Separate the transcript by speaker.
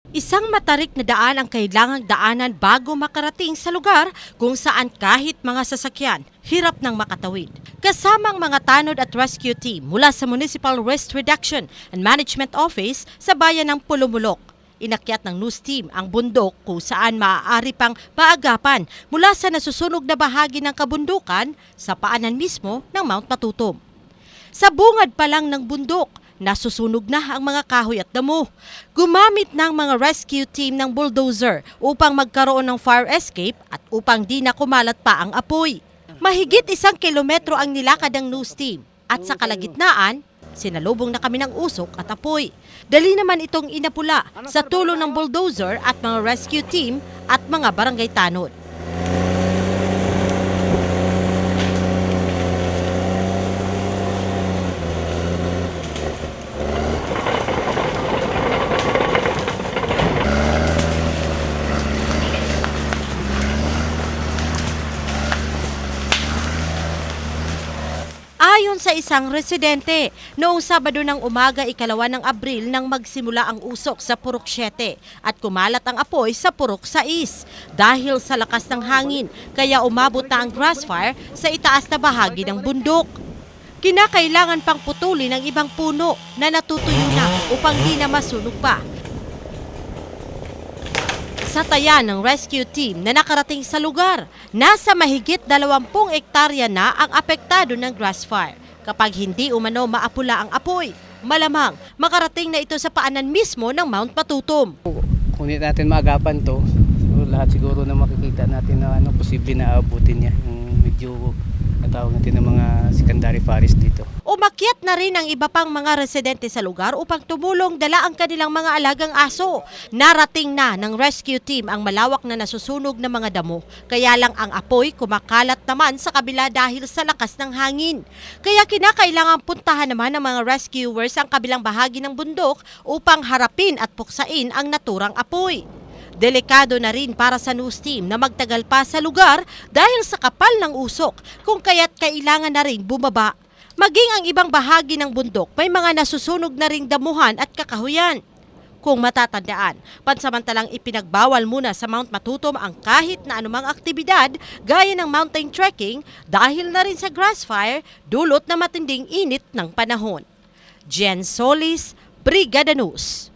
Speaker 1: Isang matarik na daan ang kailangang daanan bago makarating sa lugar kung saan kahit mga sasakyan, hirap nang makatawid. Kasamang mga tanod at rescue team mula sa Municipal Waste Reduction and Management Office sa bayan ng Pulumulok. Inakyat ng news team ang bundok kung saan maaari pang maagapan mula sa nasusunog na bahagi ng kabundukan sa paanan mismo ng Mount Matutom. Sa bungad pa lang ng bundok, nasusunog na ang mga kahoy at damo. Gumamit ng mga rescue team ng bulldozer upang magkaroon ng fire escape at upang di na kumalat pa ang apoy. Mahigit 1 kilometro ang nilakad ng news team at sa kalagitnaan, sinalubong na kami ng usok at apoy. Dali naman itong inapula sa tulong ng bulldozer at mga rescue team at mga barangay tanod. Ayon sa isang residente, noong Sabado ng umaga 2 ng Abril nang magsimula ang usok sa Purok 7 at kumalat ang apoy sa Purok 6 dahil sa lakas ng hangin kaya umabot na ang grass fire sa itaas na bahagi ng bundok. Kinakailangan pang putulin ang ibang puno na natutuyo na upang di na masunog pa. Sa taya ng rescue team na nakarating sa lugar, nasa mahigit 20 hektarya na ang apektado ng grass fire. Kapag hindi umano maapula ang apoy, malamang makarating na ito sa paanan mismo ng Mount Matutom.
Speaker 2: Kung hindi natin maagapan to, so lahat siguro na makikita natin na posible na abutin niya yung medyo natawag natin ng mga secondary forest dito.
Speaker 1: Umakyat na rin ang iba pang mga residente sa lugar upang tumulong dala ang kanilang mga alagang aso. Narating na ng rescue team ang malawak na nasusunog na mga damo. Kaya lang ang apoy kumakalat naman sa kabila dahil sa lakas ng hangin. Kaya kinakailangan puntahan naman ng mga rescuers ang kabilang bahagi ng bundok upang harapin at puksain ang naturang apoy. Delikado na rin para sa news team na magtagal pa sa lugar dahil sa kapal ng usok kung kaya't kailangan na rin bumaba. Maging ang ibang bahagi ng bundok may mga nasusunog na ring damuhan at kakahuyan. Kung matatandaan, pansamantalang ipinagbawal muna sa Mount Matutom ang kahit na anumang aktibidad gaya ng mountain trekking dahil na rin sa grass fire dulot na matinding init ng panahon. Jen Solis, Brigada News.